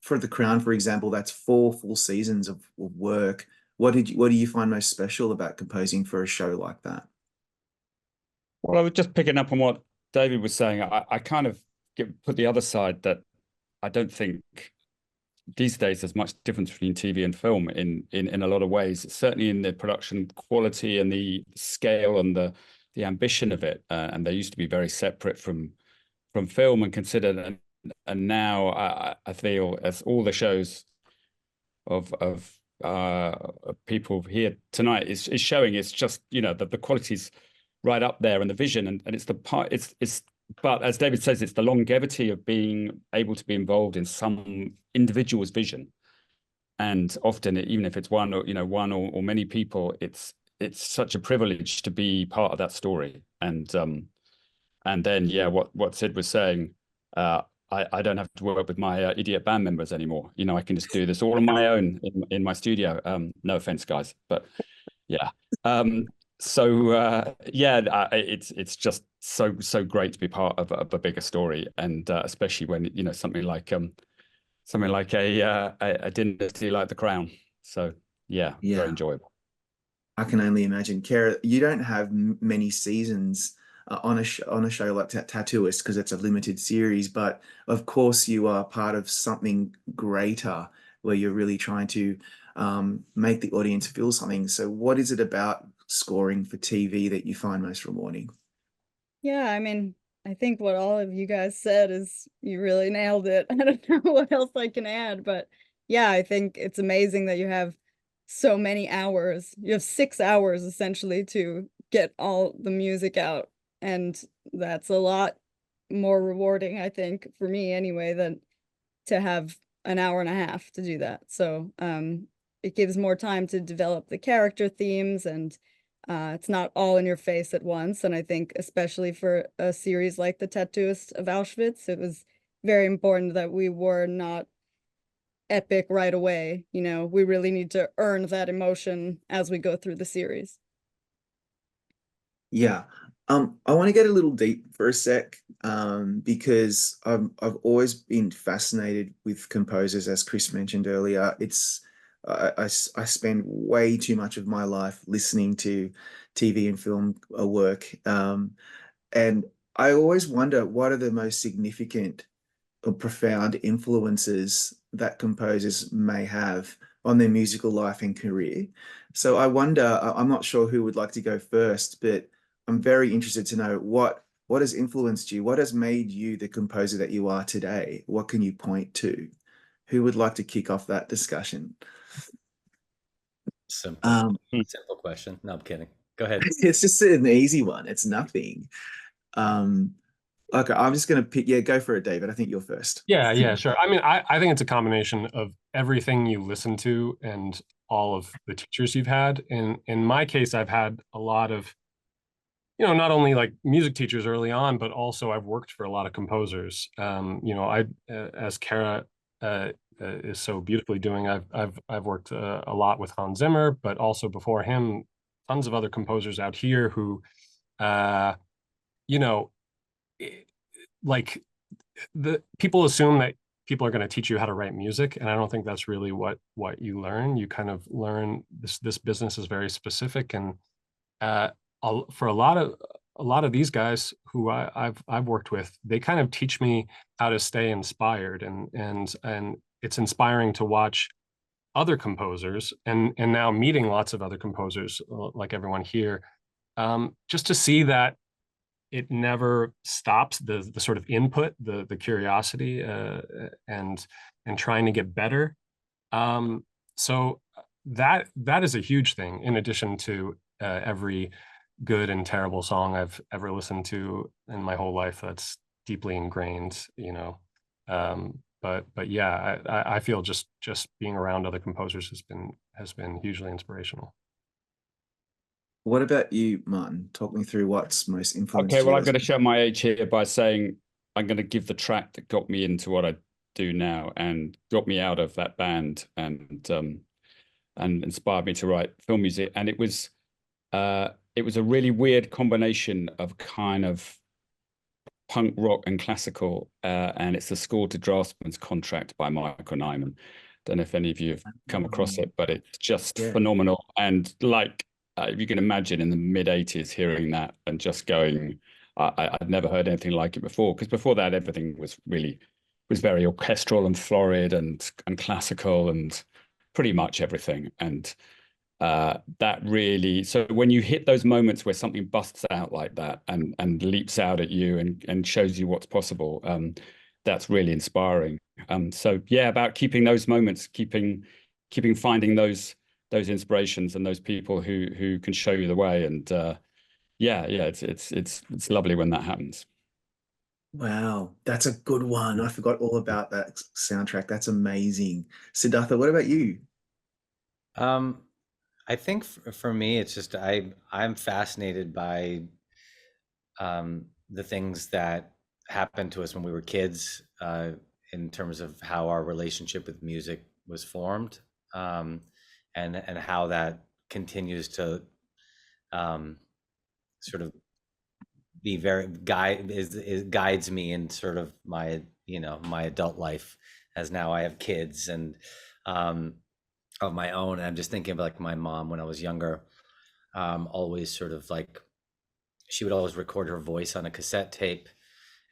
for The Crown, for example, that's 4 full seasons of work. What do you find most special about composing for a show like that? Well, I was just picking up on what David was saying. I kind of put the other side that I don't think these days there's much difference between TV and film in a lot of ways. Certainly in the production quality and the scale and the ambition of it. And they used to be very separate from film and considered. And now I feel as all the shows of people here tonight is showing, it's just the quality's right up there and the vision, and it's the part it's but as David says, it's the longevity of being able to be involved in some individual's vision, and often even if it's one or many people, it's such a privilege to be part of that story. And then what Sid was saying, I don't have to work with my idiot band members anymore. I can just do this all on my own in my studio. No offense, guys, but yeah. It's just so great to be part of a bigger story, and especially when something like a dynasty like The Crown. So yeah, very enjoyable. I can only imagine. Kara, you don't have many seasons on a show like Tattooist because it's a limited series, but of course you are part of something greater where you're really trying to make the audience feel something. So what is it about scoring for TV that you find most rewarding? Yeah, I mean, I think what all of you guys said is you really nailed it. I don't know what else I can add, but yeah, I think it's amazing that you have so many hours. You have 6 hours essentially to get all the music out, and that's a lot more rewarding, I think, for me anyway, than to have an hour and a half to do that. So it gives more time to develop the character themes, and it's not all in your face at once. And I think especially for a series like The Tattooist of Auschwitz, it was very important that we were not epic right away. You know, we really need to earn that emotion as we go through the series. Yeah. I want to get a little deep for a sec, because I've always been fascinated with composers, as Chris mentioned earlier. I spend way too much of my life listening to TV and film work, and I always wonder what are the most significant or profound influences that composers may have on their musical life and career. So I wonder, I'm not sure who would like to go first, but I'm very interested to know what has influenced you? What has made you the composer that you are today? What can you point to? Who would like to kick off that discussion? Simple question. No, I'm kidding. Go ahead. It's just an easy one. It's nothing. Okay, I'm just going to pick. Yeah, go for it, David. I think you're first. Yeah, sure. I mean, I think it's a combination of everything you listen to and all of the teachers you've had. In my case, I've had a lot of, not only like music teachers early on, but also I've worked for a lot of composers. As Kara is so beautifully doing, I've worked a lot with Hans Zimmer, but also before him, tons of other composers out here who, like the people assume that people are going to teach you how to write music, and I don't think that's really what you learn. You kind of learn this business is very specific, and for a lot of these guys who I've worked with, they kind of teach me how to stay inspired, and it's inspiring to watch other composers and now meeting lots of other composers like everyone here, just to see that it never stops the sort of input, the curiosity, and trying to get better. So that is a huge thing, in addition to every good and terrible song I've ever listened to in my whole life that's deeply ingrained, but yeah, I feel just being around other composers has been hugely inspirational. What about you, Martin? Talk me through what's most influenced Okay, well, you. I'm going to show my age here by saying I'm going to give the track that got me into what I do now and got me out of that band and inspired me to write film music. And it was a really weird combination of kind of punk rock and classical, and it's The School to Draftsman's Contract by Michael Nyman. Don't know if any of you have come across it, but it's just phenomenal. And like, if you can imagine in the mid-'80s hearing that and just going, I'd never heard anything like it before, because before that everything was very orchestral and florid and classical and pretty much everything. And that really, so when you hit those moments where something busts out like that and leaps out at you and shows you what's possible, that's really inspiring. So yeah, about keeping those moments, keeping finding those inspirations and those people who can show you the way. And it's lovely when that happens. Wow, that's a good one. I forgot all about that soundtrack. That's amazing. Siddhartha, what about you? I think for me, it's just I'm fascinated by the things that happened to us when we were kids, in terms of how our relationship with music was formed, and how that continues to sort of be guides me in sort of my my adult life, as now I have kids and of my own. And I'm just thinking of like my mom when I was younger, always sort of like, she would always record her voice on a cassette tape,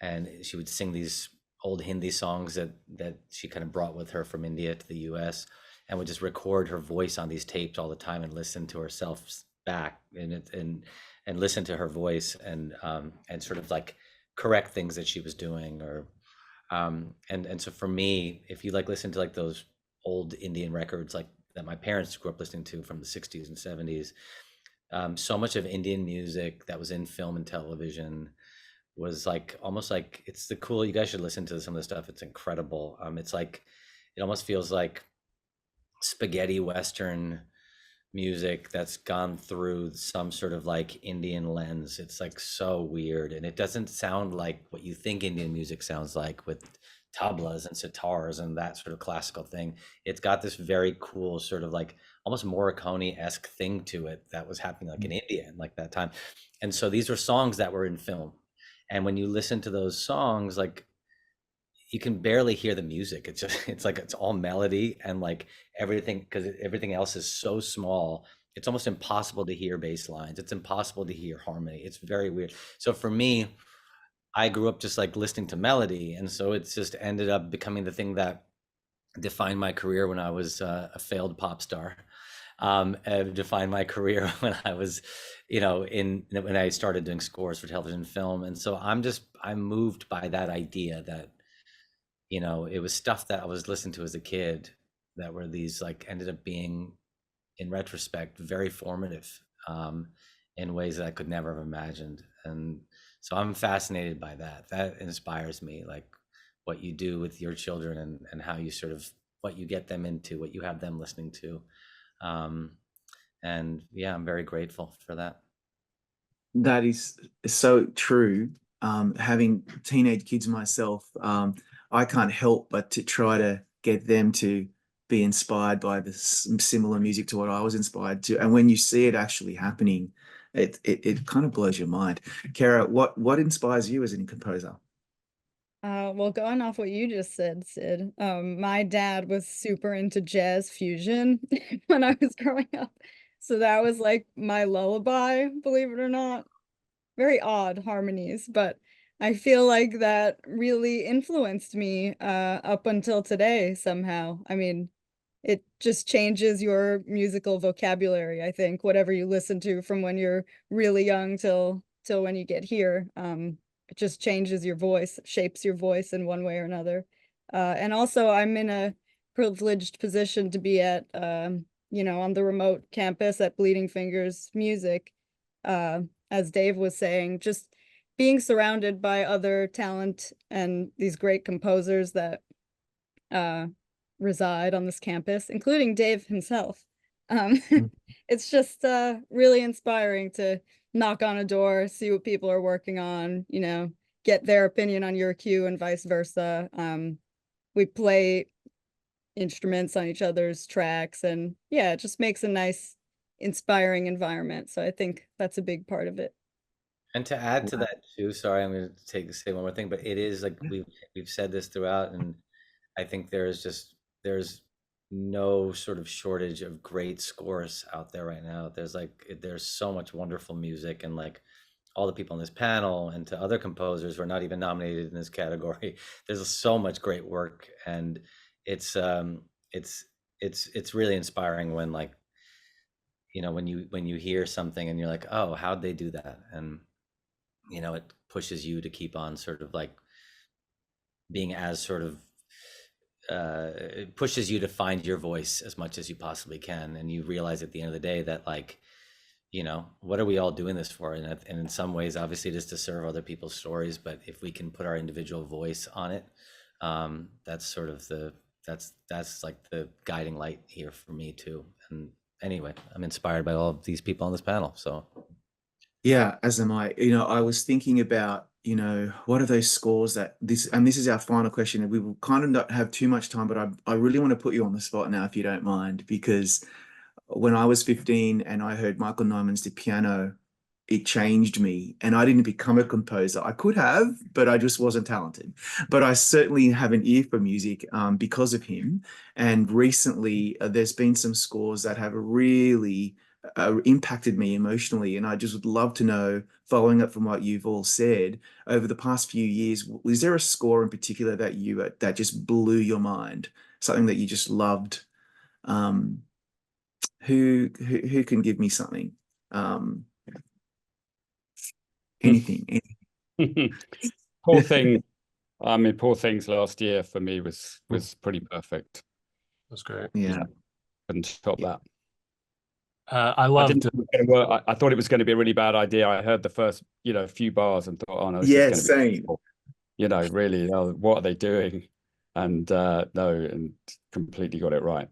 and she would sing these old Hindi songs that she kind of brought with her from India to the US, and would just record her voice on these tapes all the time and listen to herself back and listen to her voice and sort of like correct things that she was doing, or and so for me, if you like listen to like those old Indian records like that my parents grew up listening to from the 60s and 70s, so much of Indian music that was in film and television was like almost like it's the cool. You guys should listen to some of the stuff. It's incredible. It's like it almost feels like spaghetti Western music that's gone through some sort of like Indian lens. It's like so weird, and it doesn't sound like what you think Indian music sounds like with tablas and sitars and that sort of classical thing. It's got this very cool sort of like almost Morricone-esque thing to it that was happening like in India in like that time. And so these were songs that were in film, and when you listen to those songs, like you can barely hear the music. It's just it's like it's all melody and like everything, because everything else is so small. It's almost impossible to hear bass lines. It's impossible to hear harmony. It's very weird. So for me, I grew up just like listening to melody, and so it's just ended up becoming the thing that defined my career when I was a failed pop star. Defined my career when I was, when I started doing scores for television and film. And so I'm moved by that idea that, it was stuff that I was listening to as a kid that were these like ended up being, in retrospect, very formative in ways that I could never have imagined. And so I'm fascinated by that. That inspires me, like what you do with your children and how you sort of, what you get them into, what you have them listening to. And yeah, I'm very grateful for that. That is so true. Having teenage kids myself, I can't help but to try to get them to be inspired by this similar music to what I was inspired to. And when you see it actually happening, it kind of blows your mind. Kara, what inspires you as a composer? Well, going off what you just said, Sid, my dad was super into jazz fusion when I was growing up. So that was like my lullaby, believe it or not. Very odd harmonies, but I feel like that really influenced me up until today somehow. I mean, it just changes your musical vocabulary, I think, whatever you listen to from when you're really young till when you get here. It just changes your voice, shapes your voice in one way or another. And also I'm in a privileged position to be at, on the remote campus at Bleeding Fingers Music. As Dave was saying, just being surrounded by other talent and these great composers that reside on this campus, including Dave himself. It's just really inspiring to knock on a door, see what people are working on, get their opinion on your cue and vice versa. We play instruments on each other's tracks, and yeah, it just makes a nice, inspiring environment. So I think that's a big part of it. And to add to that too, sorry, I'm going to say one more thing, but it is like we've said this throughout, and I think there's no sort of shortage of great scores out there right now. There's so much wonderful music, and like all the people on this panel and to other composers who are not even nominated in this category, there's so much great work, and it's really inspiring when like, when you hear something and you're like, oh, how'd they do that? And it pushes you to keep on sort of like being as sort of it pushes you to find your voice as much as you possibly can. And you realize at the end of the day that like, what are we all doing this for? And in some ways, obviously it is to serve other people's stories, but if we can put our individual voice on it, that's sort of that's like the guiding light here for me too. And anyway, I'm inspired by all of these people on this panel. So yeah, as am I. I was thinking about, what are those scores that this is our final question, and we will kind of not have too much time, but I really want to put you on the spot now, if you don't mind, because when I was 15 and I heard Michael Nyman's The Piano, it changed me, and I didn't become a composer. I could have, but I just wasn't talented. But I certainly have an ear for music because of him. And recently, there's been some scores that have really impacted me emotionally, and I just would love to know, following up from what you've all said, over the past few years, was there a score in particular that just blew your mind, something that you just loved? Who can give me something? Anything. Poor Thing. I mean, Poor Things last year for me was pretty perfect. That's great. Yeah. Couldn't top that. I I loved. didn't think it was gonna work. I thought it was going to be a really bad idea. I heard the first, few bars and thought, oh no, this is Yeah, going to be same. awful. Really, what are they doing? And no, and completely got it right.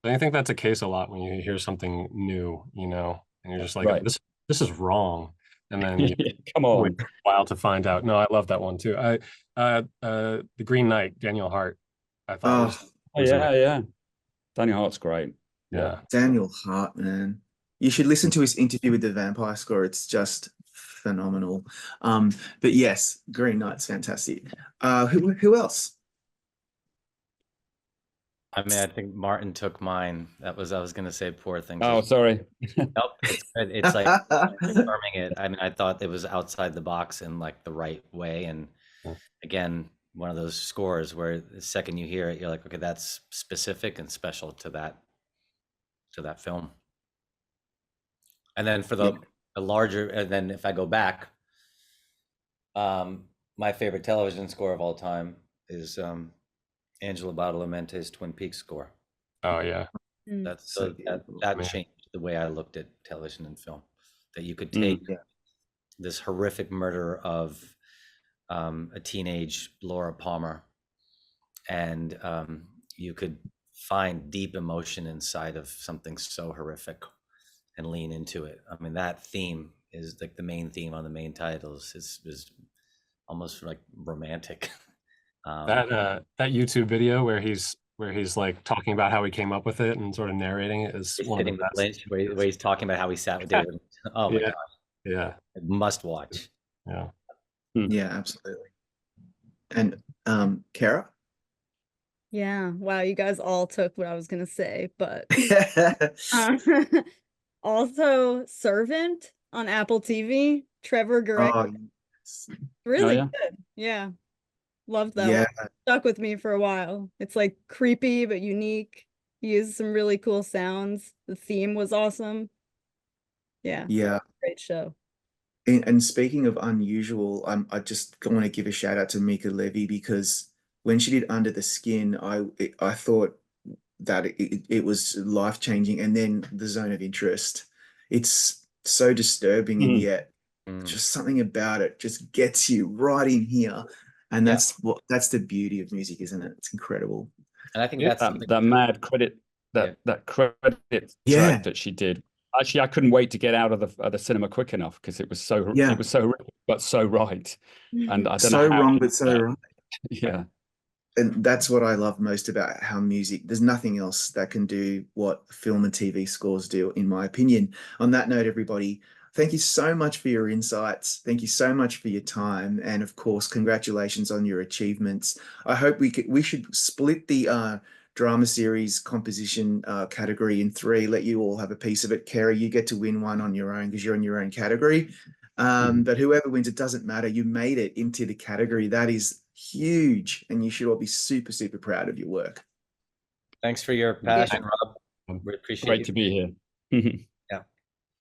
I think that's a case a lot when you hear something new, and you're just like, Right. this is wrong, and then you Come wait on. a while to find out. No, I love that one too. The Green Knight, Daniel Hart, I thought Oh, was Yeah, yeah. Daniel Hart's great. yeah. Daniel Hart, man. You should listen to his interview with the Vampire Score. It's just phenomenal. But yes, Green Knight's fantastic. Who else? I mean, I think Martin took mine. I was gonna say Poor Things. Oh, sorry. Nope, it's like confirming it. I mean, I thought it was outside the box in like the right way, and again, one of those scores where the second you hear it, you're like, okay, that's specific and special to that film. And then for the larger, and then if I go back, my favorite television score of all time is Angela Badalamenti's Twin Peaks score. Oh yeah. That's So that Man. changed the way I looked at television and film. That you could take this horrific murder of a teenage Laura Palmer, and you could find deep emotion inside of something so horrific and lean into it. I mean, that theme is like the main theme on the main titles is almost like romantic. That YouTube video where he's like talking about how he came up with it and sort of narrating it is one of the sitting with best. Lynch, where he's talking about how he sat with David. Oh my Yeah. god, Yeah. must watch. Yeah. Yeah, absolutely. And Kara? Yeah. Wow, you guys all took what I was gonna say, but also Servant on Apple TV, Trevor Gorecki. Oh, yes. Really yeah. good. Yeah. Loved that Yeah. one. Stuck with me for a while. It's like creepy but unique. He used some really cool sounds. The theme was awesome. Yeah. Yeah. Great show. And speaking of unusual, I just want to give a shout out to Mika Levy, because when she did Under the Skin, I thought that it was life changing, and then The Zone of Interest. It's so disturbing, and yet just something about it just gets you right in here, and that's the beauty of music, isn't it? It's incredible. And I think Yeah, that's that mad credit that credit track that she did. Actually, I couldn't wait to get out of the cinema quick enough, because it was so but so right, and I don't So know how wrong, but so right. Yeah. And that's what I love most about how music, there's nothing else that can do what film and TV scores do, in my opinion. On that note, everybody, thank you so much for your insights. Thank you so much for your time. And of course, congratulations on your achievements. I hope we should split the drama series composition category in 3, let you all have a piece of it. Kerry, you get to win one on your own because you're in your own category. But whoever wins, it doesn't matter. You made it into the category. That is huge, and you should all be super, super proud of your work. Thanks for your passion, Rob. We appreciate Great you. to be here.